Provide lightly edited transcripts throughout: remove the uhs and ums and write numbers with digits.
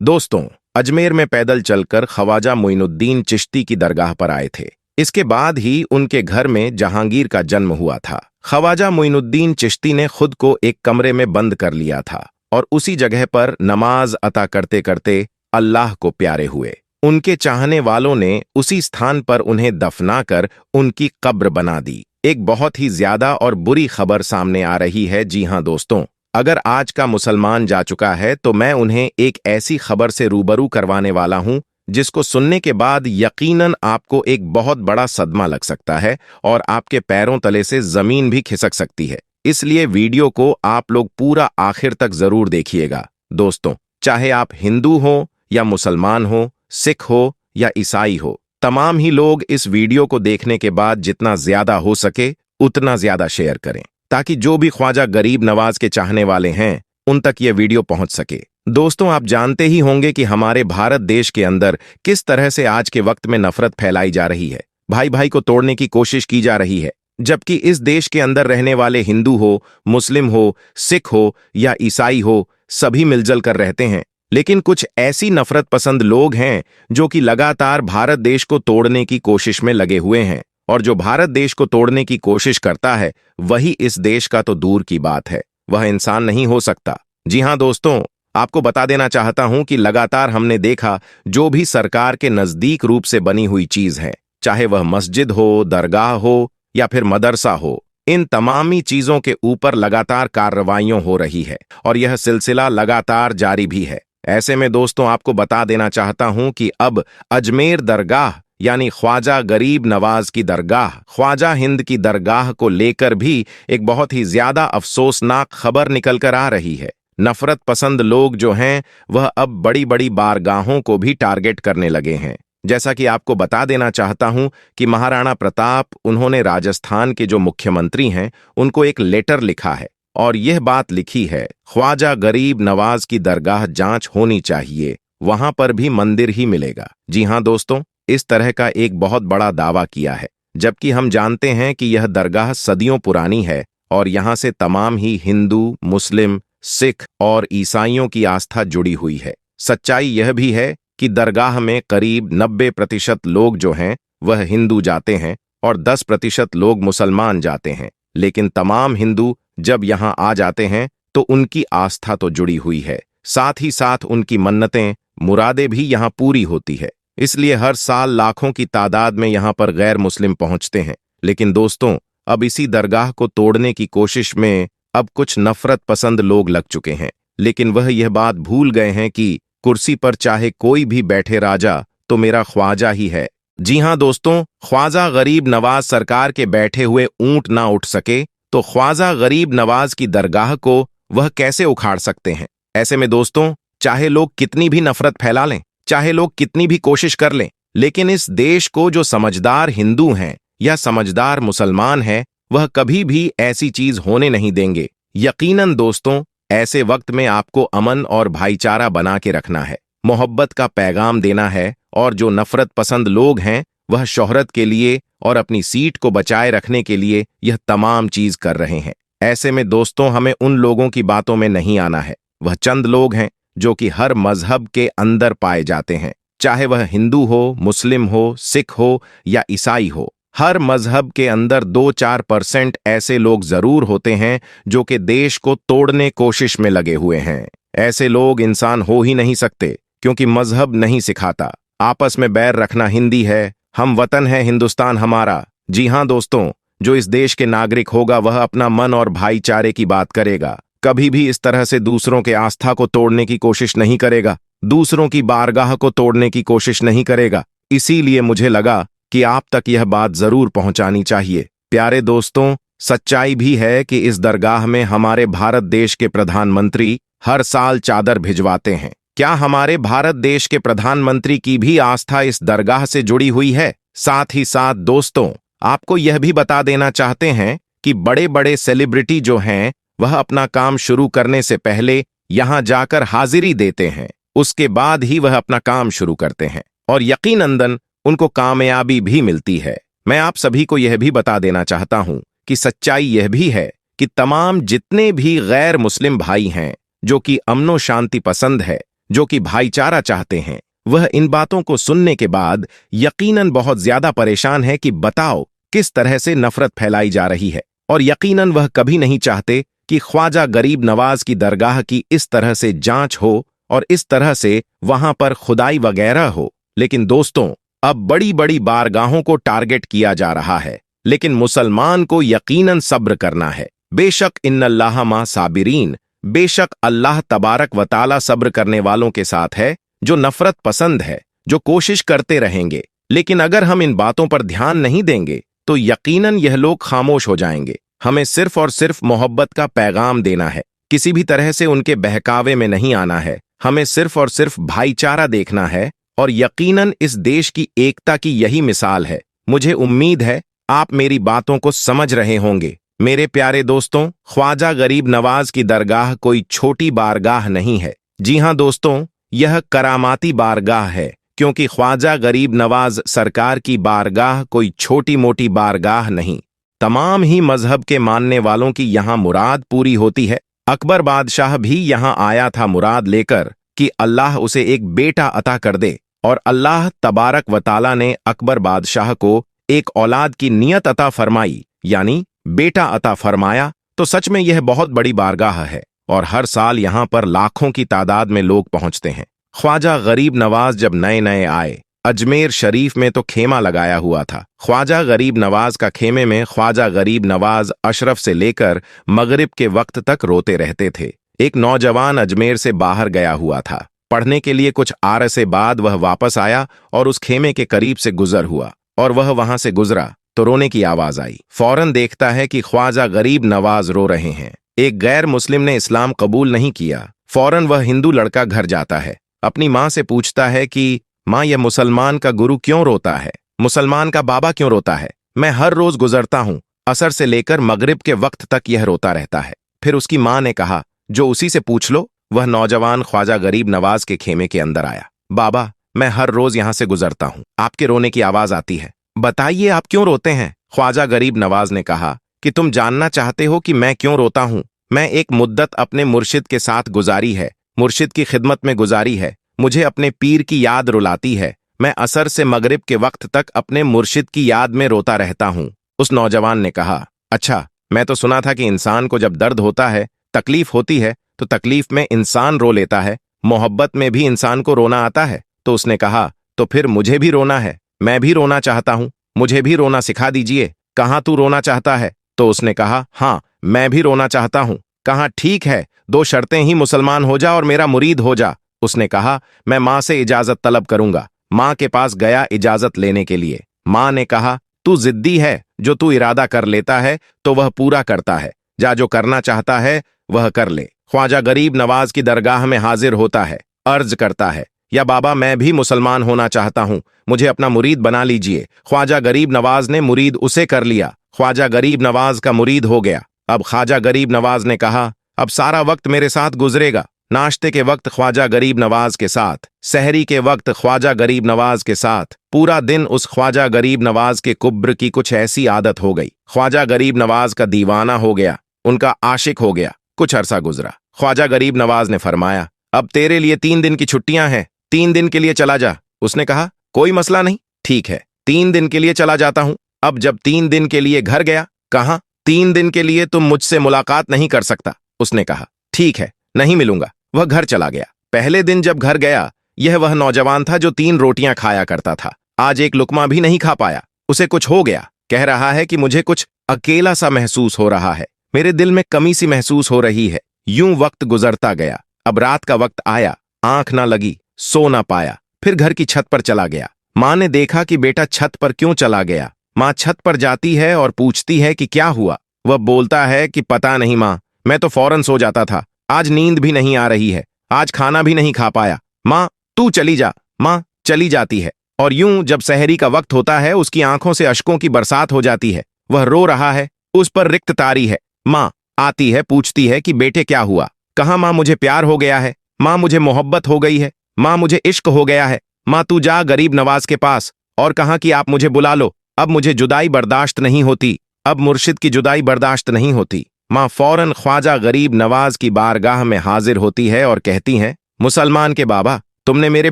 दोस्तों, अजमेर में पैदल चलकर ख्वाजा मोइनुद्दीन चिश्ती की दरगाह पर आए थे। इसके बाद ही उनके घर में जहांगीर का जन्म हुआ था। ख्वाजा मोइनुद्दीन चिश्ती ने खुद को एक कमरे में बंद कर लिया था और उसी जगह पर नमाज अता करते करते अल्लाह को प्यारे हुए। उनके चाहने वालों ने उसी स्थान पर उन्हें दफनाकर उनकी कब्र बना दी। एक बहुत ही ज्यादा और बुरी खबर सामने आ रही है। जी हां दोस्तों, अगर आज का मुसलमान जा चुका है तो मैं उन्हें एक ऐसी खबर से रूबरू करवाने वाला हूं जिसको सुनने के बाद यकीनन आपको एक बहुत बड़ा सदमा लग सकता है और आपके पैरों तले से जमीन भी खिसक सकती है। इसलिए वीडियो को आप लोग पूरा आखिर तक जरूर देखिएगा। दोस्तों, चाहे आप हिंदू हो या मुसलमान हो, सिख हो या ईसाई हो, तमाम ही लोग इस वीडियो को देखने के बाद जितना ज्यादा हो सके उतना ज्यादा शेयर करें ताकि जो भी ख्वाजा गरीब नवाज के चाहने वाले हैं उन तक यह वीडियो पहुंच सके। दोस्तों, आप जानते ही होंगे कि हमारे भारत देश के अंदर किस तरह से आज के वक्त में नफरत फैलाई जा रही है। भाई भाई को तोड़ने की कोशिश की जा रही है, जबकि इस देश के अंदर रहने वाले हिंदू हो, मुस्लिम हो, सिख हो या ईसाई हो, सभी मिलजुल कर रहते हैं। लेकिन कुछ ऐसी नफरत पसंद लोग हैं जो कि लगातार भारत देश को तोड़ने की कोशिश में लगे हुए हैं, और जो भारत देश को तोड़ने की कोशिश करता है वही इस देश का तो दूर की बात है, वह इंसान नहीं हो सकता। जी हां दोस्तों, आपको बता देना चाहता हूं कि लगातार हमने देखा जो भी सरकार के नजदीक रूप से बनी हुई चीज है, चाहे वह मस्जिद हो, दरगाह हो या फिर मदरसा हो, इन तमामी चीजों के ऊपर लगातार कार्रवाइयां हो रही है और यह सिलसिला लगातार जारी भी है। ऐसे में दोस्तों, आपको बता देना चाहता हूं कि अब अजमेर दरगाह यानी ख्वाजा गरीब नवाज की दरगाह, ख्वाजा हिंद की दरगाह को लेकर भी एक बहुत ही ज्यादा अफसोसनाक खबर निकल कर आ रही है। नफरत पसंद लोग जो हैं वह अब बड़ी बड़ी बारगाहों को भी टारगेट करने लगे हैं। जैसा कि आपको बता देना चाहता हूं कि महाराणा प्रताप, उन्होंने राजस्थान के जो मुख्यमंत्री हैं उनको एक लेटर लिखा है और यह बात लिखी है, ख्वाजा गरीब नवाज की दरगाह जांच होनी चाहिए, वहां पर भी मंदिर ही मिलेगा। जी हां दोस्तों, इस तरह का एक बहुत बड़ा दावा किया है, जबकि हम जानते हैं कि यह दरगाह सदियों पुरानी है और यहां से तमाम ही हिंदू, मुस्लिम, सिख और ईसाइयों की आस्था जुड़ी हुई है। सच्चाई यह भी है कि दरगाह में करीब 90% लोग जो हैं वह हिंदू जाते हैं और 10% लोग मुसलमान जाते हैं। लेकिन तमाम हिंदू जब यहां आ जाते हैं तो उनकी आस्था तो जुड़ी हुई है, साथ ही साथ उनकी मन्नतें, मुरादें भी यहां पूरी होती है। इसलिए हर साल लाखों की तादाद में यहां पर गैर मुस्लिम पहुंचते हैं। लेकिन दोस्तों, अब इसी दरगाह को तोड़ने की कोशिश में अब कुछ नफरत पसंद लोग लग चुके हैं, लेकिन वह यह बात भूल गए हैं कि कुर्सी पर चाहे कोई भी बैठे राजा तो मेरा ख्वाजा ही है। जी हां दोस्तों, ख्वाजा गरीब नवाज सरकार के बैठे हुए ऊंट ना उठ सके तो ख्वाजा गरीब नवाज की दरगाह को वह कैसे उखाड़ सकते हैं। ऐसे में दोस्तों, चाहे लोग कितनी भी नफरत फैला लें, चाहे लोग कितनी भी कोशिश कर लें, लेकिन इस देश को जो समझदार हिंदू हैं या समझदार मुसलमान हैं वह कभी भी ऐसी चीज होने नहीं देंगे। यकीनन दोस्तों, ऐसे वक्त में आपको अमन और भाईचारा बना के रखना है, मोहब्बत का पैगाम देना है, और जो नफरत पसंद लोग हैं वह शोहरत के लिए और अपनी सीट को बचाए रखने के लिए यह तमाम चीज कर रहे हैं। ऐसे में दोस्तों, हमें उन लोगों की बातों में नहीं आना है। वह चंद लोग हैं जो कि हर मजहब के अंदर पाए जाते हैं, चाहे वह हिंदू हो, मुस्लिम हो, सिख हो या ईसाई हो। हर मजहब के अंदर 2-4% ऐसे लोग जरूर होते हैं जो कि देश को तोड़ने कोशिश में लगे हुए हैं। ऐसे लोग इंसान हो ही नहीं सकते, क्योंकि मजहब नहीं सिखाता आपस में बैर रखना हिंदी है, हम वतन है हिंदुस्तान हमारा। जी हां दोस्तों, जो इस देश के नागरिक होगा वह अपना मन और भाईचारे की बात करेगा, कभी भी इस तरह से दूसरों के आस्था को तोड़ने की कोशिश नहीं करेगा, दूसरों की बारगाह को तोड़ने की कोशिश नहीं करेगा। इसीलिए मुझे लगा कि आप तक यह बात जरूर पहुंचानी चाहिए। प्यारे दोस्तों, सच्चाई भी है कि इस दरगाह में हमारे भारत देश के प्रधानमंत्री हर साल चादर भिजवाते हैं। क्या हमारे भारत देश के प्रधानमंत्री की भी आस्था इस दरगाह से जुड़ी हुई है? साथ ही साथ दोस्तों, आपको यह भी बता देना चाहते हैं कि बड़े बड़े सेलिब्रिटी जो हैं वह अपना काम शुरू करने से पहले यहां जाकर हाजिरी देते हैं, उसके बाद ही वह अपना काम शुरू करते हैं और यकीनन उनको कामयाबी भी मिलती है। मैं आप सभी को यह भी बता देना चाहता हूं कि सच्चाई यह भी है कि तमाम जितने भी गैर मुस्लिम भाई हैं जो कि अमनो शांति पसंद है, जो कि भाईचारा चाहते हैं। वह इन बातों को सुनने के बाद यकीनन बहुत ज्यादा परेशान है कि बताओ किस तरह से नफरत फैलाई जा रही है, और यकीनन वह कभी नहीं चाहते कि ख्वाजा गरीब नवाज की दरगाह की इस तरह से जांच हो और इस तरह से वहां पर खुदाई वगैरह हो। लेकिन दोस्तों, अब बड़ी बड़ी बारगाहों को टारगेट किया जा रहा है, लेकिन मुसलमान को यकीनन सब्र करना है। बेशक इन्नल्लाह मा साबिरीन, बेशक अल्लाह तबारक व ताला सब्र करने वालों के साथ है, जो नफरत पसंद है, जो कोशिश करते रहेंगे। लेकिन अगर हम इन बातों पर ध्यान नहीं देंगे तो यकीनन यह लोग खामोश हो जाएंगे। हमें सिर्फ और सिर्फ मोहब्बत का पैगाम देना है, किसी भी तरह से उनके बहकावे में नहीं आना है। हमें सिर्फ और सिर्फ भाईचारा देखना है, और यकीनन इस देश की एकता की यही मिसाल है। मुझे उम्मीद है आप मेरी बातों को समझ रहे होंगे। मेरे प्यारे दोस्तों, ख्वाजा गरीब नवाज की दरगाह कोई छोटी बारगाह नहीं है। जी हां दोस्तों, यह करामाती बारगाह है, क्योंकि ख्वाजा गरीब नवाज सरकार की बारगाह कोई छोटी मोटी बारगाह नहीं। तमाम ही मजहब के मानने वालों की यहाँ मुराद पूरी होती है। अकबर बादशाह भी यहाँ आया था मुराद लेकर कि अल्लाह उसे एक बेटा अता कर दे, और अल्लाह तबारक व ताला ने अकबर बादशाह को एक औलाद की नियत अता फरमाई, यानी बेटा अता फरमाया। तो सच में यह बहुत बड़ी बारगाह है, और हर साल यहाँ पर लाखों की तादाद में लोग पहुंचते हैं। ख्वाजा गरीब नवाज जब नए नए आए, अजमेर शरीफ में तो खेमा लगाया हुआ था। ख्वाजा गरीब नवाज का खेमे में ख्वाजा गरीब नवाज अशरफ से लेकर मगरिब के वक्त तक रोते रहते थे। एक नौजवान अजमेर से बाहर गया हुआ था पढ़ने के लिए। कुछ अरसे बाद वह वापस आया और उस खेमे के करीब से गुजर हुआ, और वह वहां से गुजरा तो रोने की आवाज आई। फौरन देखता है कि ख्वाजा गरीब नवाज रो रहे हैं। एक गैर मुस्लिम ने इस्लाम कबूल नहीं किया। फौरन वह हिंदू लड़का घर जाता है, अपनी माँ से पूछता है कि माँ, यह मुसलमान का गुरु क्यों रोता है? मुसलमान का बाबा क्यों रोता है? मैं हर रोज गुजरता हूँ, असर से लेकर मगरिब के वक्त तक यह रोता रहता है। फिर उसकी माँ ने कहा, जो उसी से पूछ लो। वह नौजवान ख्वाजा गरीब नवाज के खेमे के अंदर आया। बाबा, मैं हर रोज यहाँ से गुजरता हूँ, आपके रोने की आवाज आती है, बताइए आप क्यों रोते हैं? ख्वाजा गरीब नवाज ने कहा कि तुम जानना चाहते हो कि मैं क्यों रोता हूँ? मैं एक मुद्दत अपने मुर्शिद के साथ गुजारी है, मुर्शिद की खिदमत में गुजारी है। मुझे अपने पीर की याद रुलाती है। मैं असर से मगरिब के वक्त तक अपने मुर्शिद की याद में रोता रहता हूँ। उस नौजवान ने कहा, अच्छा, मैं तो सुना था कि इंसान को जब दर्द होता है, तकलीफ होती है, तो तकलीफ में इंसान रो लेता है, मोहब्बत में भी इंसान को रोना आता है। तो उसने कहा, तो फिर मुझे भी रोना है, मैं भी रोना चाहता हूँ, मुझे भी रोना सिखा दीजिए। कहाँ तू रोना चाहता है? तो उसने कहा, हाँ, मैं भी रोना चाहता हूँ। कहा, ठीक है, दो शर्तें ही, मुसलमान हो जा और मेरा मुरीद हो जा। उसने कहा, मैं माँ से इजाजत तलब करूंगा। माँ के पास गया इजाजत लेने के लिए। माँ ने कहा, तू जिद्दी है, जो तू इरादा कर लेता है तो वह पूरा करता है, जा जो करना चाहता है वह कर ले। ख्वाजा गरीब नवाज की दरगाह में हाजिर होता है, अर्ज करता है, या बाबा, मैं भी मुसलमान होना चाहता हूँ, मुझे अपना मुरीद बना लीजिए। ख्वाजा गरीब नवाज ने मुरीद उसे कर लिया। ख्वाजा गरीब नवाज का मुरीद हो गया। अब ख्वाजा गरीब नवाज ने कहा, अब सारा वक्त मेरे साथ गुजरेगा। नाश्ते के वक्त ख्वाजा गरीब नवाज के साथ, सहरी के वक्त ख्वाजा गरीब नवाज के साथ, पूरा दिन उस ख्वाजा गरीब नवाज के कुब्र की कुछ ऐसी आदत हो गई। ख्वाजा गरीब नवाज का दीवाना हो गया, उनका आशिक हो गया। कुछ अरसा गुजरा। ख्वाजा गरीब नवाज ने फरमाया, अब तेरे लिए 3 दिन की छुट्टियां हैं, 3 दिन के लिए चला जा। उसने कहा, कोई मसला नहीं, ठीक है, 3 दिन के लिए चला जाता हूं। अब जब 3 दिन के लिए घर गया, कहा, 3 दिन के लिए तुम मुझसे मुलाकात नहीं कर सकता। उसने कहा, ठीक है, नहीं मिलूंगा। वह घर चला गया। पहले दिन जब घर गया, यह वह नौजवान था जो 3 रोटियां खाया करता था। आज एक लुकमा भी नहीं खा पाया। उसे कुछ हो गया। कह रहा है कि मुझे कुछ अकेला सा महसूस हो रहा है, मेरे दिल में कमी सी महसूस हो रही है। यूं वक्त गुजरता गया। अब रात का वक्त आया, आंख ना लगी, सो ना पाया। फिर घर की छत पर चला गया। माँ ने देखा कि बेटा छत पर क्यों चला गया। माँ छत पर जाती है और पूछती है कि क्या हुआ। वह बोलता है कि पता नहीं माँ, मैं तो फौरन सो जाता था, आज नींद भी नहीं आ रही है, आज खाना भी नहीं खा पाया। माँ, तू चली जा। माँ चली जाती है, और यूं जब सहरी का वक्त होता है, उसकी आंखों से अश्कों की बरसात हो जाती है। वह रो रहा है, उस पर रिक्त तारी है। माँ आती है, पूछती है कि बेटे क्या हुआ। कहाँ माँ, मुझे प्यार हो गया है। माँ मुझे मोहब्बत हो गई है। माँ मुझे इश्क हो गया है। माँ तू जा गरीब नवाज के पास और कहा कि आप मुझे बुला लो, अब मुझे जुदाई बर्दाश्त नहीं होती, अब मुर्शिद की जुदाई बर्दाश्त नहीं होती। माँ फौरन ख्वाजा गरीब नवाज की बारगाह में हाजिर होती है और कहती हैं, मुसलमान के बाबा, तुमने मेरे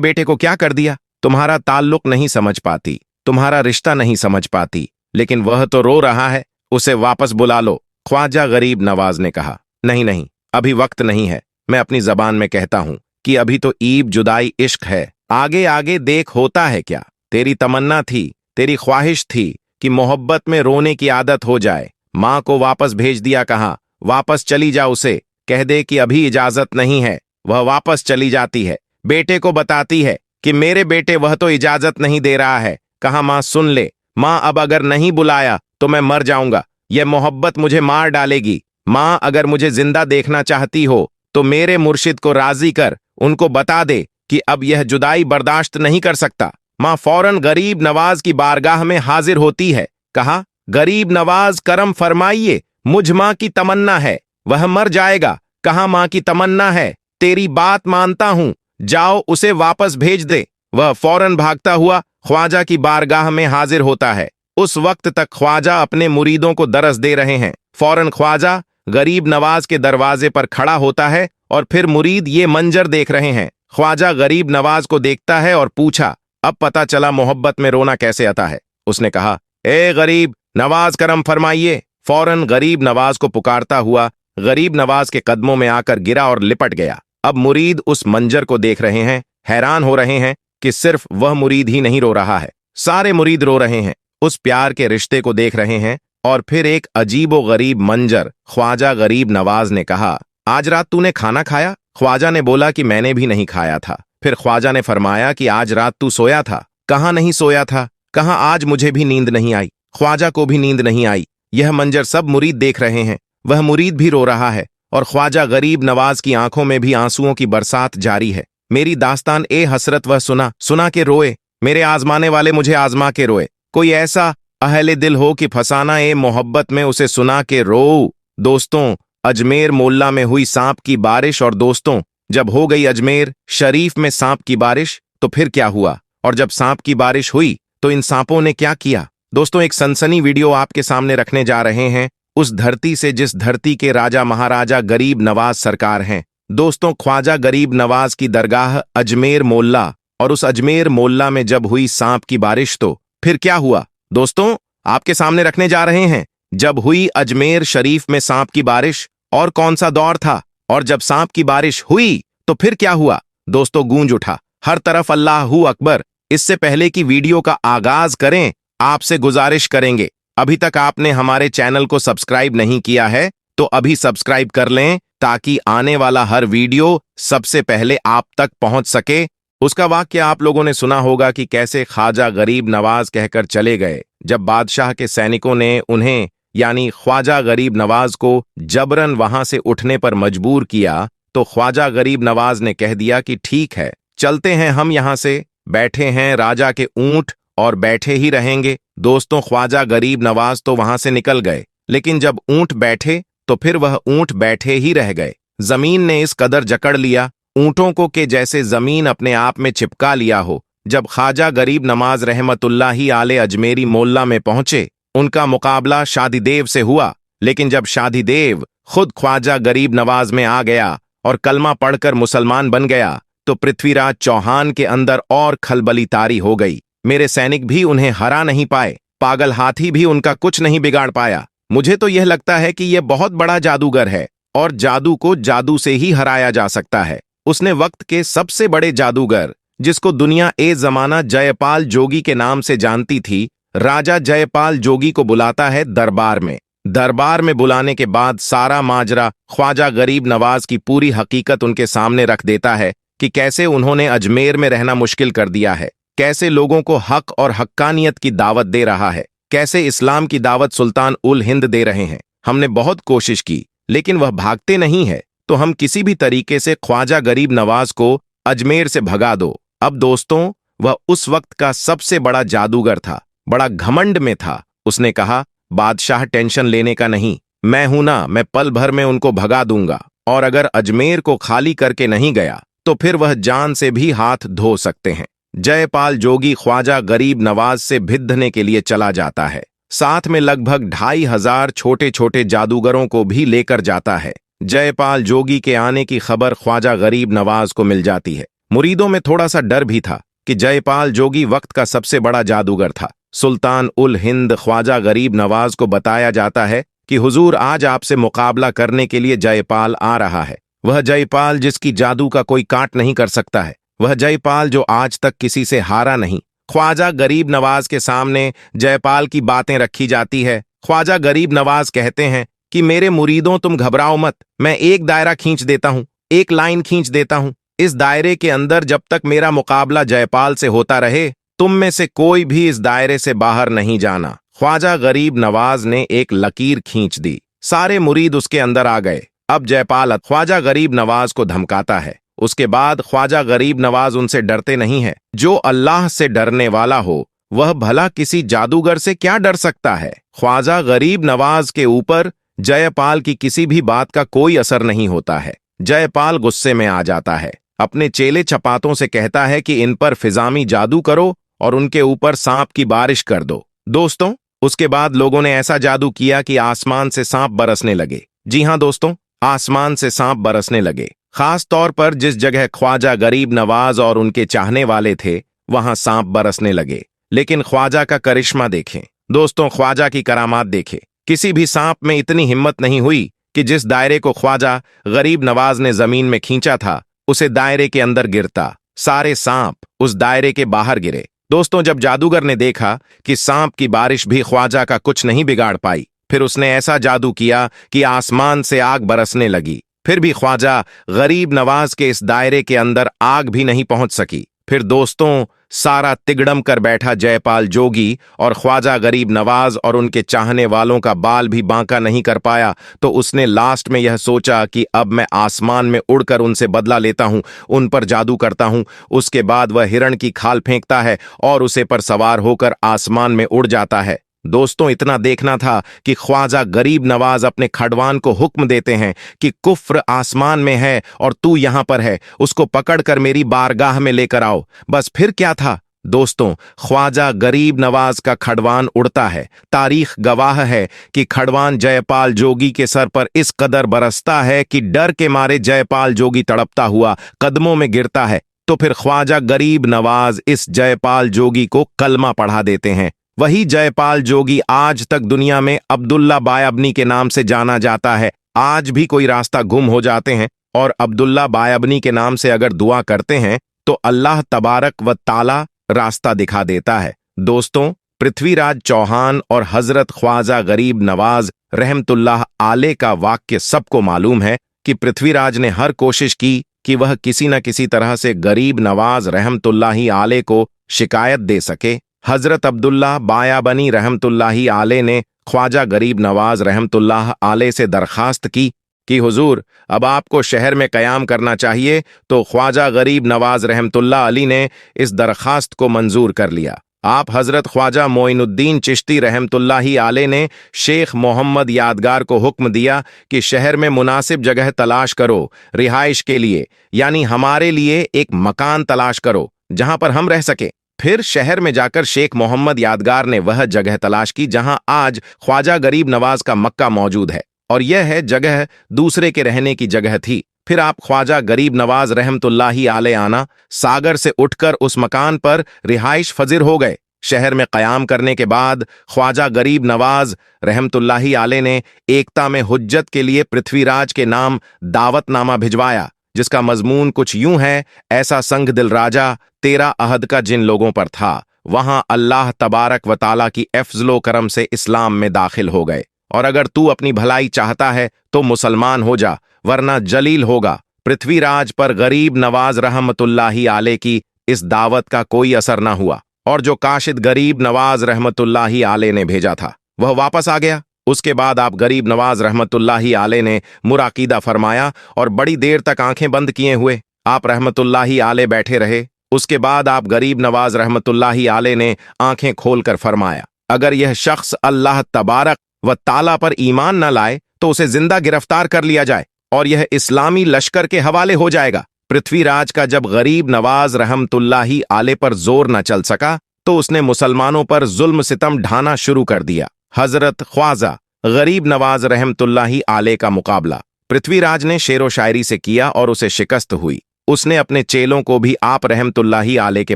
बेटे को क्या कर दिया? तुम्हारा ताल्लुक नहीं समझ पाती, तुम्हारा रिश्ता नहीं समझ पाती, लेकिन वह तो रो रहा है, उसे वापस बुला लो। ख्वाजा गरीब नवाज ने कहा, नहीं नहीं, अभी वक्त नहीं है। मैं अपनी जबान में कहता हूं कि अभी तो ईब जुदाई इश्क है, आगे आगे देख होता है क्या। तेरी तमन्ना थी, तेरी ख्वाहिश थी कि मोहब्बत में रोने की आदत हो जाए। माँ को वापस भेज दिया, कहा वापस चली जा, उसे कह दे कि अभी इजाजत नहीं है। वह वापस चली जाती है, बेटे को बताती है कि मेरे बेटे वह तो इजाजत नहीं दे रहा है। कहा माँ सुन ले, माँ अब अगर नहीं बुलाया तो मैं मर जाऊंगा, यह मोहब्बत मुझे मार डालेगी। माँ अगर मुझे जिंदा देखना चाहती हो तो मेरे मुर्शिद को राजी कर, उनको बता दे कि अब यह जुदाई बर्दाश्त नहीं कर सकता। माँ फौरन गरीब नवाज की बारगाह में हाजिर होती है। कहा गरीब नवाज करम फरमाइए, मुझ माँ की तमन्ना है, वह मर जाएगा। कहा माँ की तमन्ना है, तेरी बात मानता हूं, जाओ उसे वापस भेज दे। वह फौरन भागता हुआ ख्वाजा की बारगाह में हाजिर होता है। उस वक्त तक ख्वाजा अपने मुरीदों को दरस दे रहे हैं। फौरन ख्वाजा गरीब नवाज के दरवाजे पर खड़ा होता है और फिर मुरीद ये मंजर देख रहे हैं। ख्वाजा गरीब नवाज को देखता है और पूछा, अब पता चला मोहब्बत में रोना कैसे आता है। उसने कहा, ए गरीब नवाज करम फरमाइए। फौरन गरीब नवाज को पुकारता हुआ गरीब नवाज के कदमों में आकर गिरा और लिपट गया। अब मुरीद उस मंजर को देख रहे हैं, हैरान हो रहे हैं कि सिर्फ वह मुरीद ही नहीं रो रहा है, सारे मुरीद रो रहे हैं, उस प्यार के रिश्ते को देख रहे हैं। और फिर एक अजीबो गरीब मंजर। ख्वाजा गरीब नवाज ने कहा, आज रात तूने खाना खाया? ख्वाजा ने बोला कि मैंने भी नहीं खाया था। फिर ख्वाजा ने फरमाया कि आज रात तू सोया था? कहाँ नहीं सोया था। कहा आज मुझे भी नींद नहीं आई, ख्वाजा को भी नींद नहीं आई। यह मंजर सब मुरीद देख रहे हैं, वह मुरीद भी रो रहा है और ख्वाजा गरीब नवाज की आंखों में भी आंसुओं की बरसात जारी है। मेरी दास्तान ए हसरत वह सुना सुना के रोए, मेरे आजमाने वाले मुझे आजमा के रोए। कोई ऐसा अहले दिल हो कि फसाना ए मोहब्बत में उसे सुना के रो। दोस्तों, अजमेर मोल्ला में हुई सांप की बारिश। और दोस्तों, जब हो गई अजमेर शरीफ में सांप की बारिश तो फिर क्या हुआ? और जब सांप की बारिश हुई तो इन सांपों ने क्या किया? दोस्तों, एक सनसनी वीडियो आपके सामने रखने जा रहे हैं, उस धरती से जिस धरती के राजा महाराजा गरीब नवाज सरकार हैं। दोस्तों, ख्वाजा गरीब नवाज की दरगाह अजमेर मोल्ला, और उस अजमेर मोल्ला में जब हुई सांप की बारिश तो फिर क्या हुआ? दोस्तों, आपके सामने रखने जा रहे हैं, जब हुई अजमेर शरीफ में सांप की बारिश। और कौन सा दौर था? और जब सांप की बारिश हुई तो फिर क्या हुआ? दोस्तों, गूंज उठा हर तरफ अल्लाहू अकबर। इससे पहले कि वीडियो का आगाज करें, आपसे गुजारिश करेंगे, अभी तक आपने हमारे चैनल को सब्सक्राइब नहीं किया है तो अभी सब्सक्राइब कर लें, ताकि आने वाला हर वीडियो सबसे पहले आप तक पहुंच सके। उसका वाक्य आप लोगों ने सुना होगा कि कैसे ख्वाजा गरीब नवाज कहकर चले गए। जब बादशाह के सैनिकों ने उन्हें यानी ख्वाजा गरीब नवाज को जबरन वहां से उठने पर मजबूर किया तो ख्वाजा गरीब नवाज ने कह दिया कि ठीक है, चलते हैं हम यहां से, बैठे हैं राजा के ऊंट और बैठे ही रहेंगे। दोस्तों, ख्वाजा गरीब नवाज तो वहां से निकल गए, लेकिन जब ऊंट बैठे तो फिर वह ऊंट बैठे ही रह गए। जमीन ने इस कदर जकड़ लिया ऊंटों को कि जैसे जमीन अपने आप में चिपका लिया हो। जब ख्वाजा गरीब नवाज रहमतुल्लाही आले अजमेरी मोल्ला में पहुंचे, उनका मुकाबला शादीदेव से हुआ। लेकिन जब शादीदेव खुद ख्वाजा गरीब नवाज में आ गया और कलमा पढ़कर मुसलमान बन गया तो पृथ्वीराज चौहान के अंदर और खलबली तारी हो गई। मेरे सैनिक भी उन्हें हरा नहीं पाए, पागल हाथी भी उनका कुछ नहीं बिगाड़ पाया। मुझे तो यह लगता है कि यह बहुत बड़ा जादूगर है और जादू को जादू से ही हराया जा सकता है। उसने वक्त के सबसे बड़े जादूगर, जिसको दुनिया ए जमाना जयपाल जोगी के नाम से जानती थी, राजा जयपाल जोगी को बुलाता है दरबार में। दरबार में बुलाने के बाद सारा माजरा ख्वाजा गरीब नवाज की पूरी हकीकत उनके सामने रख देता है कि कैसे उन्होंने अजमेर में रहना मुश्किल कर दिया है, कैसे लोगों को हक और हक्कानियत की दावत दे रहा है, कैसे इस्लाम की दावत सुल्तान उल हिंद दे रहे हैं। हमने बहुत कोशिश की लेकिन वह भागते नहीं है, तो हम किसी भी तरीके से ख्वाजा गरीब नवाज को अजमेर से भगा दो। अब दोस्तों, वह उस वक्त का सबसे बड़ा जादूगर था, बड़ा घमंड में था। उसने कहा, बादशाह टेंशन लेने का नहीं, मैं हूं ना, मैं पल भर में उनको भगा दूंगा। और अगर अजमेर को खाली करके नहीं गया तो फिर वह जान से भी हाथ धो सकते हैं। जयपाल जोगी ख्वाजा गरीब नवाज से भिड़ने के लिए चला जाता है, साथ में लगभग 2500 छोटे छोटे जादूगरों को भी लेकर जाता है। जयपाल जोगी के आने की खबर ख्वाजा गरीब नवाज को मिल जाती है। मुरीदों में थोड़ा सा डर भी था कि जयपाल जोगी वक्त का सबसे बड़ा जादूगर था। सुल्तान उल हिंद ख्वाजा गरीब नवाज को बताया जाता है कि हुजूर आज आपसे मुकाबला करने के लिए जयपाल आ रहा है। वह जयपाल जिसकी जादू का कोई काट नहीं कर सकता है, वह जयपाल जो आज तक किसी से हारा नहीं। ख्वाजा गरीब नवाज के सामने जयपाल की बातें रखी जाती है। ख्वाजा गरीब नवाज कहते हैं कि मेरे मुरीदों तुम घबराओ मत, मैं एक दायरा खींच देता हूं, एक लाइन खींच देता हूं। इस दायरे के अंदर जब तक मेरा मुकाबला जयपाल से होता रहे, तुम में से कोई भी इस दायरे से बाहर नहीं जाना। ख्वाजा गरीब नवाज ने एक लकीर खींच दी, सारे मुरीद उसके अंदर आ गए। अब जयपाल ख्वाजा गरीब नवाज को धमकाता है। उसके बाद ख्वाजा गरीब नवाज उनसे डरते नहीं है। जो अल्लाह से डरने वाला हो वह भला किसी जादूगर से क्या डर सकता है। ख्वाजा गरीब नवाज के ऊपर जयपाल की किसी भी बात का कोई असर नहीं होता है। जयपाल गुस्से में आ जाता है, अपने चेले चपातों से कहता है कि इन पर फिजामी जादू करो और उनके ऊपर सांप की बारिश कर दो। दोस्तों, उसके बाद लोगों ने ऐसा जादू किया कि आसमान से सांप बरसने लगे। जी हां दोस्तों, आसमान से सांप बरसने लगे। खास तौर पर जिस जगह ख्वाजा गरीब नवाज और उनके चाहने वाले थे वहां सांप बरसने लगे। लेकिन ख्वाजा का करिश्मा देखें दोस्तों, ख्वाजा की करामात देखें। किसी भी सांप में इतनी हिम्मत नहीं हुई कि जिस दायरे को ख्वाजा गरीब नवाज ने जमीन में खींचा था उसे दायरे के अंदर गिरता। सारे सांप उस दायरे के बाहर गिरे। दोस्तों, जब जादूगर ने देखा कि सांप की बारिश भी ख्वाजा का कुछ नहीं बिगाड़ पाई, फिर उसने ऐसा जादू किया कि आसमान से आग बरसने लगी। फिर भी ख्वाजा गरीब नवाज के इस दायरे के अंदर आग भी नहीं पहुंच सकी। फिर दोस्तों, सारा तिगड़म कर बैठा जयपाल जोगी और ख्वाजा गरीब नवाज और उनके चाहने वालों का बाल भी बांका नहीं कर पाया। तो उसने लास्ट में यह सोचा कि अब मैं आसमान में उड़कर उनसे बदला लेता हूं, उन पर जादू करता हूं। उसके बाद वह हिरण की खाल फेंकता है और उसे पर सवार होकर आसमान में उड़ जाता है। दोस्तों, इतना देखना था कि ख्वाजा गरीब नवाज अपने खड़वान को हुक्म देते हैं कि कुफ्र आसमान में है और तू यहां पर है, उसको पकड़कर मेरी बारगाह में लेकर आओ। बस फिर क्या था दोस्तों, ख्वाजा गरीब नवाज का खड़वान उड़ता है। तारीख गवाह है कि खड़वान जयपाल जोगी के सर पर इस कदर बरसता है कि डर के मारे जयपाल जोगी तड़पता हुआ कदमों में गिरता है। तो फिर ख्वाजा गरीब नवाज इस जयपाल जोगी को कलमा पढ़ा देते हैं। वही जयपाल जोगी आज तक दुनिया में अब्दुल्ला बायबनी के नाम से जाना जाता है। आज भी कोई रास्ता गुम हो जाते हैं और अब्दुल्ला बायबनी के नाम से अगर दुआ करते हैं तो अल्लाह तबारक व ताला रास्ता दिखा देता है। दोस्तों, पृथ्वीराज चौहान और हजरत ख्वाजा गरीब नवाज रहमतुल्लाह आले का वाक्य सबको मालूम है कि पृथ्वीराज ने हर कोशिश की कि वह किसी न किसी तरह से गरीब नवाज रहमतुल्लाही आले को शिकायत दे सके। हजरत अब्दुल्ला बायाबनी रहमतुल्लाही आले ने ख्वाजा गरीब नवाज रहमतुल्लाह आले से दरखास्त की कि हुजूर, अब आपको शहर में कयाम करना चाहिए। तो ख्वाजा गरीब नवाज रहमतुल्लाह अली ने इस दरखास्त को मंजूर कर लिया। आप हजरत ख्वाजा मोइनुद्दीन चिश्ती रहमतुल्लाही आले ने शेख मोहम्मद यादगार को हुक्म दिया कि शहर में मुनासिब जगह तलाश करो रिहाइश के लिए, यानी हमारे लिए एक मकान तलाश करो जहां पर हम रह सके। फिर शहर में जाकर शेख मोहम्मद यादगार ने वह जगह तलाश की जहां आज ख्वाजा गरीब नवाज का मक्का मौजूद है, और यह है जगह दूसरे के रहने की जगह थी। फिर आप ख्वाजा गरीब नवाज रहमतुल्लाही आले आना सागर से उठकर उस मकान पर रिहाइश फजिर हो गए। शहर में कयाम करने के बाद ख्वाजा गरीब नवाज रहमतुल्लाही आले ने एकता में हुज्जत के लिए पृथ्वीराज के नाम दावतनामा भिजवाया, जिसका मजमून कुछ यूं है, ऐसा संग दिल राजा तेरा अहद का जिन लोगों पर था, वहां अल्लाह तबारक व ताला की अफ़ज़लो करम से इस्लाम में दाखिल हो गए। और अगर तू अपनी भलाई चाहता है तो मुसलमान हो जा, वरना जलील होगा। पृथ्वीराज पर गरीब नवाज रहमतुल्लाही आले की इस दावत का कोई असर न हुआ, और जो काशिद गरीब नवाज रहमतुल्लाही आले ने भेजा था वह वापस आ गया। उसके बाद आप गरीब नवाज रहमतुल्लाही आले ने मुराकीदा फरमाया और बड़ी देर तक आंखें बंद किए हुए आप रहमतुल्लाही आले बैठे रहे। उसके बाद आप गरीब नवाज रहमतुल्लाही आले ने आंखें खोलकर फरमाया, अगर यह शख्स अल्लाह तबारक व ताला पर ईमान न लाए तो उसे जिंदा गिरफ्तार कर लिया जाए और यह इस्लामी लश्कर के हवाले हो जाएगा। पृथ्वीराज का जब गरीब नवाज रहमतुल्लाही आले पर जोर न चल सका तो उसने मुसलमानों पर जुल्म सितम ढाना शुरू कर दिया। हजरत ख्वाजा गरीब नवाज रहमतुल्लाही आले का मुकाबला। पृथ्वीराज ने शेरो शायरी से किया और उसे शिकस्त हुई। उसने अपने चेलों को भी आप रहमतुल्लाही आले के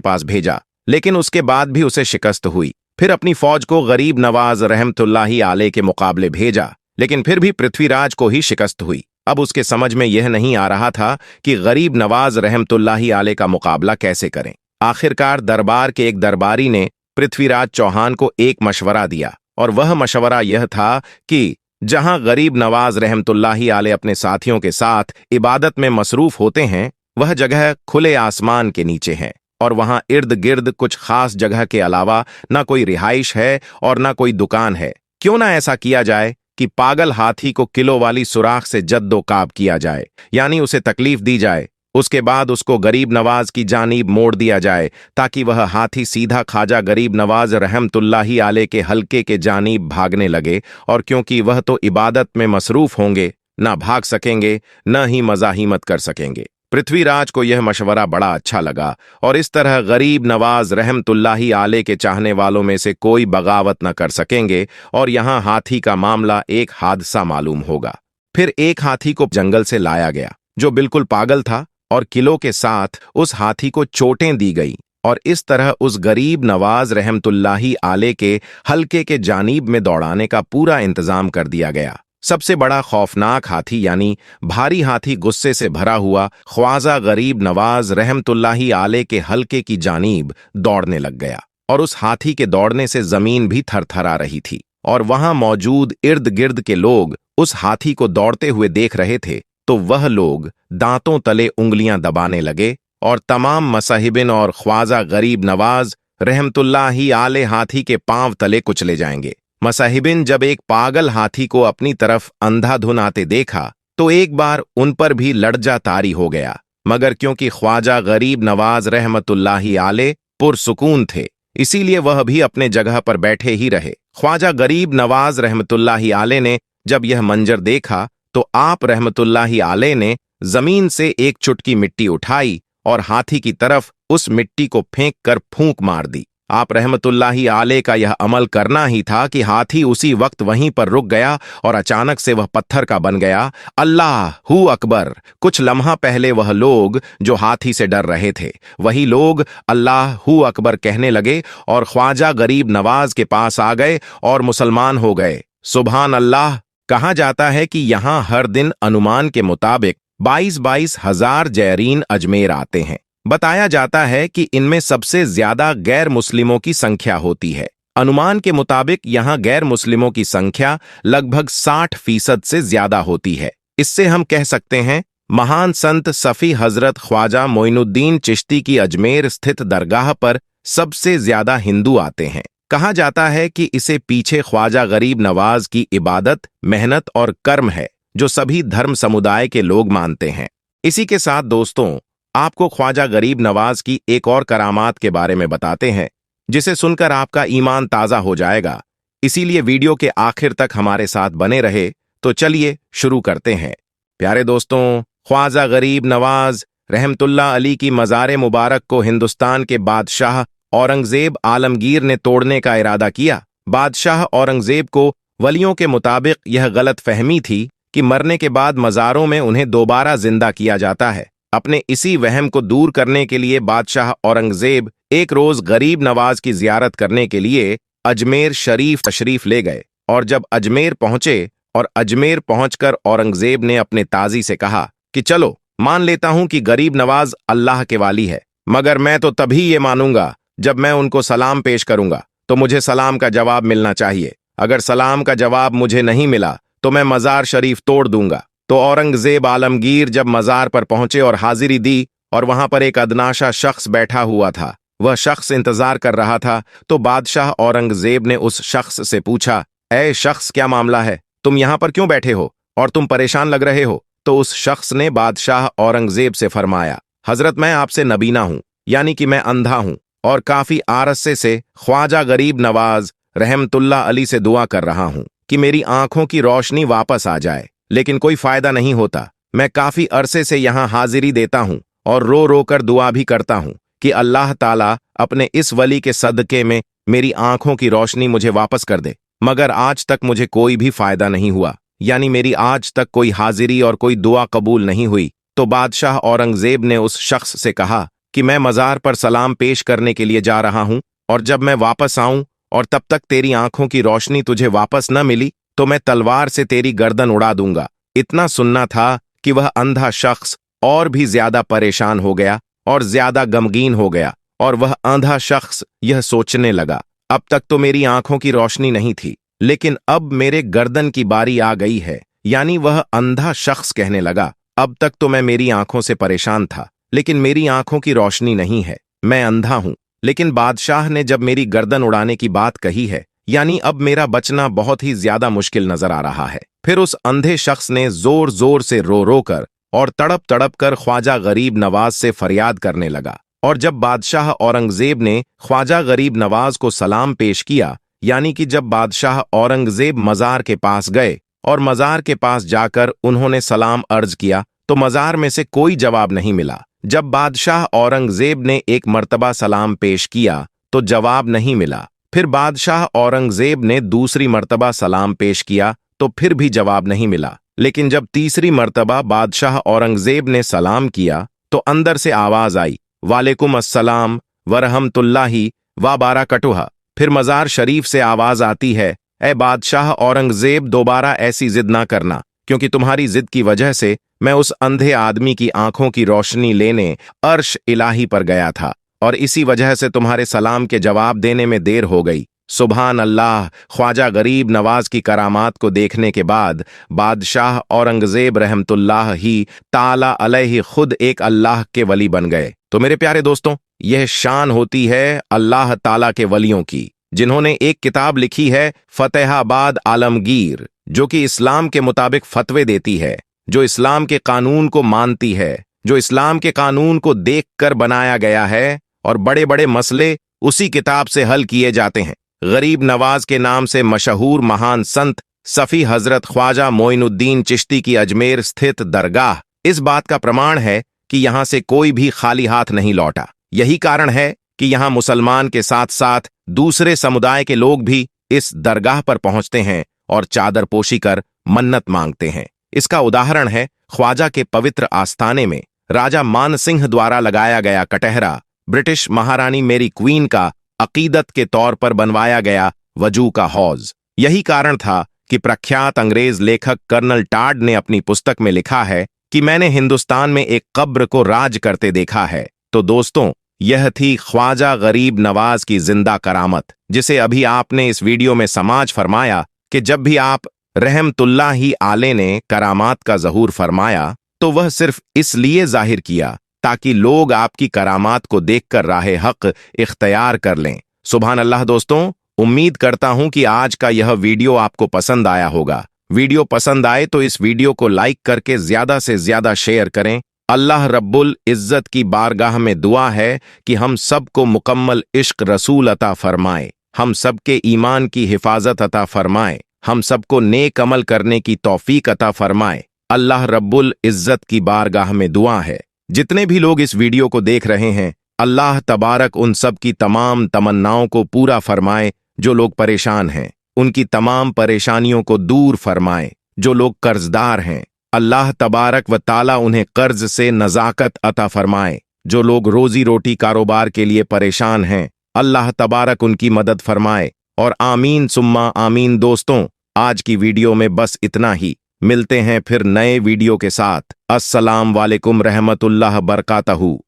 पास भेजा, लेकिन उसके बाद भी उसे शिकस्त हुई। फिर अपनी फौज को गरीब नवाज रहमतुल्लाही आले के मुकाबले भेजा, लेकिन फिर भी पृथ्वीराज को ही शिकस्त हुई। अब उसके समझ में यह नहीं आ रहा था कि गरीब नवाज रहमतुल्लाही आले का मुकाबला कैसे करें। आखिरकार दरबार के एक दरबारी ने पृथ्वीराज चौहान को एक मशवरा दिया, और वह मशवरा यह था कि जहां गरीब नवाज रहमतुल्लाही आले अपने साथियों के साथ इबादत में मसरूफ होते हैं, वह जगह खुले आसमान के नीचे है, और वहां इर्द गिर्द कुछ खास जगह के अलावा ना कोई रिहाइश है और ना कोई दुकान है। क्यों ना ऐसा किया जाए कि पागल हाथी को किलो वाली सुराख से जद्दोकाब किया जाए, यानी उसे तकलीफ दी जाए। उसके बाद उसको गरीब नवाज की जानीब मोड़ दिया जाए, ताकि वह हाथी सीधा ख्वाजा गरीब नवाज रहमतुल्लाही आले के हल्के के जानीब भागने लगे, और क्योंकि वह तो इबादत में मसरूफ होंगे, ना भाग सकेंगे न ही मज़ाहिमत कर सकेंगे। पृथ्वीराज को यह मशवरा बड़ा अच्छा लगा, और इस तरह गरीब नवाज रहमतुल्लाही आले के चाहने वालों में से कोई बगावत न कर सकेंगे, और यहाँ हाथी का मामला एक हादसा मालूम होगा। फिर एक हाथी को जंगल से लाया गया जो बिल्कुल पागल था, और किलों के साथ उस हाथी को चोटें दी गई, और इस तरह उस गरीब नवाज रहमतुल्लाही आले के हल्के के जानीब में दौड़ाने का पूरा इंतजाम कर दिया गया। सबसे बड़ा खौफनाक हाथी यानी भारी हाथी गुस्से से भरा हुआ ख्वाजा गरीब नवाज रहमतुल्लाही आले के हल्के की जानीब दौड़ने लग गया, और उस हाथी के दौड़ने से जमीन भी थरथरा रही थी, और वहां मौजूद इर्द गिर्द के लोग उस हाथी को दौड़ते हुए देख रहे थे। तो वह लोग दांतों तले उंगलियां दबाने लगे, और तमाम मसाहिबिन और ख्वाजा गरीब नवाज रहमतुल्लाही आले हाथी के पांव तले कुचले जाएंगे। मसाहिबिन जब एक पागल हाथी को अपनी तरफ अंधाधुन आते देखा, तो एक बार उन पर भी लड़जा तारी हो गया, मगर क्योंकि ख्वाजा गरीब नवाज रहमतुल्लाही आले पुरसुकून थे, इसीलिए वह भी अपने जगह पर बैठे ही रहे। ख्वाजा गरीब नवाज रहमतुल्लाही आले ने जब यह मंजर देखा, तो आप रहमतुल्लाही आले ने जमीन से एक चुटकी मिट्टी उठाई और हाथी की तरफ उस मिट्टी को फेंक कर फूंक मार दी। आप रहमतुल्लाही आले का यह अमल करना ही था कि हाथी उसी वक्त वहीं पर रुक गया, और अचानक से वह पत्थर का बन गया। अल्लाह हू अकबर! कुछ लम्हा पहले वह लोग जो हाथी से डर रहे थे, वही लोग अल्लाह हू अकबर कहने लगे, और ख्वाजा गरीब नवाज के पास आ गए और मुसलमान हो गए। सुभान अल्लाह! कहा जाता है कि यहाँ हर दिन अनुमान के मुताबिक 22-22 हजार जैरीन अजमेर आते हैं। बताया जाता है कि इनमें सबसे ज्यादा गैर मुस्लिमों की संख्या होती है। अनुमान के मुताबिक यहाँ गैर मुस्लिमों की संख्या लगभग 60% से ज्यादा होती है। इससे हम कह सकते हैं महान संत सफ़ी हजरत ख्वाजा मोइनुद्दीन चिश्ती की अजमेर स्थित दरगाह पर सबसे ज्यादा हिंदू आते हैं। कहा जाता है कि इसे पीछे ख्वाजा गरीब नवाज की इबादत, मेहनत और कर्म है, जो सभी धर्म समुदाय के लोग मानते हैं। इसी के साथ दोस्तों, आपको ख्वाजा गरीब नवाज की एक और करामात के बारे में बताते हैं, जिसे सुनकर आपका ईमान ताज़ा हो जाएगा। इसीलिए वीडियो के आखिर तक हमारे साथ बने रहे। तो चलिए शुरू करते हैं। प्यारे दोस्तों, ख्वाजा गरीब नवाज रहमतुल्लाह अली की मज़ार मुबारक को हिंदुस्तान के बादशाह औरंगजेब आलमगीर ने तोड़ने का इरादा किया। बादशाह औरंगजेब को वलियों के मुताबिक यह गलत फहमी थी कि मरने के बाद मज़ारों में उन्हें दोबारा जिंदा किया जाता है। अपने इसी वहम को दूर करने के लिए बादशाह औरंगजेब एक रोज गरीब नवाज की जियारत करने के लिए अजमेर शरीफ तशरीफ ले गए, और जब अजमेर पहुंचे और अजमेर पहुंचकर औरंगजेब ने अपने ताजी से कहा कि चलो, मान लेता हूं कि गरीब नवाज अल्लाह के वाली है, मगर मैं तो तभी ये मानूंगा जब मैं उनको सलाम पेश करूंगा, तो मुझे सलाम का जवाब मिलना चाहिए। अगर सलाम का जवाब मुझे नहीं मिला तो मैं मज़ार शरीफ तोड़ दूंगा। तो औरंगजेब आलमगीर जब मज़ार पर पहुंचे और हाजिरी दी, और वहां पर एक अदनाशा शख्स बैठा हुआ था, वह शख्स इंतजार कर रहा था, तो बादशाह औरंगजेब ने उस शख्स से पूछा, ऐ शख्स, क्या मामला है? तुम यहां पर क्यों बैठे हो और तुम परेशान लग रहे हो? तो उस शख्स ने बादशाह औरंगजेब से फरमाया, हजरत, मैं आपसे नबीना हूं, यानी कि मैं अंधा हूं, और काफी आरसे से ख्वाजा गरीब नवाज रहमतुल्लाह अली से दुआ कर रहा हूं कि मेरी आंखों की रोशनी वापस आ जाए, लेकिन कोई फायदा नहीं होता। मैं काफी अरसे से यहां हाजिरी देता हूं और रो रो कर दुआ भी करता हूं कि अल्लाह ताला अपने इस वली के सदके में मेरी आंखों की रोशनी मुझे वापस कर दे, मगर आज तक मुझे कोई भी फायदा नहीं हुआ। यानी मेरी आज तक कोई हाजिरी और कोई दुआ कबूल नहीं हुई, तो बादशाह औरंगजेब ने उस शख्स से कहा कि मैं मज़ार पर सलाम पेश करने के लिए जा रहा हूं, और जब मैं वापस आऊं और तब तक तेरी आंखों की रोशनी तुझे वापस न मिली तो मैं तलवार से तेरी गर्दन उड़ा दूंगा। इतना सुनना था कि वह अंधा शख्स और भी ज्यादा परेशान हो गया और ज्यादा गमगीन हो गया, और वह अंधा शख्स यह सोचने लगा, अब तक तो मेरी आंखों की रोशनी नहीं थी, लेकिन अब मेरे गर्दन की बारी आ गई है। यानी वह अंधा शख्स कहने लगा, अब तक तो मैं मेरी आंखों से परेशान था, लेकिन मेरी आंखों की रोशनी नहीं है, मैं अंधा हूं। लेकिन बादशाह ने जब मेरी गर्दन उड़ाने की बात कही है, यानी अब मेरा बचना बहुत ही ज्यादा मुश्किल नजर आ रहा है। फिर उस अंधे शख्स ने जोर जोर से रो रो कर और तड़प तड़प कर ख्वाजा गरीब नवाज से फरियाद करने लगा। और जब बादशाह औरंगजेब ने ख्वाजा गरीब नवाज को सलाम पेश किया, यानी कि जब बादशाह औरंगजेब मजार के पास गए और मजार के पास जाकर उन्होंने सलाम अर्ज किया, तो मजार में से कोई जवाब नहीं मिला। जब बादशाह औरंगजेब ने एक मर्तबा सलाम पेश किया तो जवाब नहीं मिला। फिर बादशाह औरंगजेब ने दूसरी मर्तबा सलाम पेश किया तो फिर भी जवाब नहीं मिला। लेकिन जब तीसरी मर्तबा बादशाह औरंगजेब ने सलाम किया तो अंदर से आवाज आई, वालेकुम अस्सलाम वरहमतुल्लाहि व बाराकतुह। फिर मजार शरीफ से आवाज आती है, ए बादशाह औरंगजेब, दोबारा ऐसी जिद ना करना, क्योंकि तुम्हारी जिद की वजह से मैं उस अंधे आदमी की आंखों की रोशनी लेने अर्श इलाही पर गया था, और इसी वजह से तुम्हारे सलाम के जवाब देने में देर हो गई। सुभान अल्लाह। ख्वाजा गरीब नवाज की करामात को देखने के बाद बादशाह औरंगजेब रहमतुल्लाह ही ताला अलैहि खुद एक अल्लाह के वली बन गए। तो मेरे प्यारे दोस्तों, यह शान होती है अल्लाह ताला के वलियों की, जिन्होंने एक किताब लिखी है फतेहाबाद आलमगीर, जो कि इस्लाम के मुताबिक फतवे देती है, जो इस्लाम के कानून को मानती है, जो इस्लाम के कानून को देखकर बनाया गया है, और बड़े बड़े मसले उसी किताब से हल किए जाते हैं। गरीब नवाज के नाम से मशहूर महान संत सफ़ी हजरत ख्वाजा मोइनुद्दीन चिश्ती की अजमेर स्थित दरगाह इस बात का प्रमाण है कि यहां से कोई भी खाली हाथ नहीं लौटा। यही कारण है कि यहां मुसलमान के साथ साथ दूसरे समुदाय के लोग भी इस दरगाह पर पहुंचते हैं और चादर पोशी कर मन्नत मांगते हैं। इसका उदाहरण है ख्वाजा के पवित्र आस्थाने में राजा मान सिंह द्वारा लगाया गया कटहरा ब्रिटिश महारानी मेरी क्वीन का अकीदत के तौर पर बनवाया गया वजू का हौज। यही कारण था कि प्रख्यात अंग्रेज लेखक कर्नल टाड ने अपनी पुस्तक में लिखा है कि मैंने हिंदुस्तान में एक कब्र को राज करते देखा है। तो दोस्तों, यह थी ख्वाजा गरीब नवाज की जिंदा करामत, जिसे अभी आपने इस वीडियो में समाज फरमाया कि जब भी आप रहमतुल्लाहि आले ने करामात का ज़हूर फरमाया तो वह सिर्फ इसलिए जाहिर किया ताकि लोग आपकी करामात को देखकर राहे हक इख्तियार कर लें। सुभान अल्लाह। दोस्तों, उम्मीद करता हूं कि आज का यह वीडियो आपको पसंद आया होगा। वीडियो पसंद आए तो इस वीडियो को लाइक करके ज्यादा से ज्यादा शेयर करें। अल्लाह रब्बुल इज्जत की बारगाह में दुआ है कि हम सबको मुकम्मल इश्क रसूल अता फरमाए, हम सबके ईमान की हिफाजत अता फरमाए, हम सबको नेक अमल करने की तौफीक अता फरमाए। अल्लाह रब्बुल इज्जत की बारगाह में दुआ है जितने भी लोग इस वीडियो को देख रहे हैं, अल्लाह तबारक उन सब की तमाम तमन्नाओं को पूरा फरमाए। जो लोग परेशान हैं उनकी तमाम परेशानियों को दूर फरमाए। जो लोग कर्जदार हैं, अल्लाह तबारक व ताला उन्हें कर्ज से नजाकत अता फरमाए। जो लोग रोजी रोटी कारोबार के लिए परेशान हैं, अल्लाह तबारक उनकी मदद फरमाए। और आमीन सुम्मा आमीन। दोस्तों, आज की वीडियो में बस इतना ही। मिलते हैं फिर नए वीडियो के साथ। अस्सलाम वालेकुम रहमतुल्लाह बरकातहू।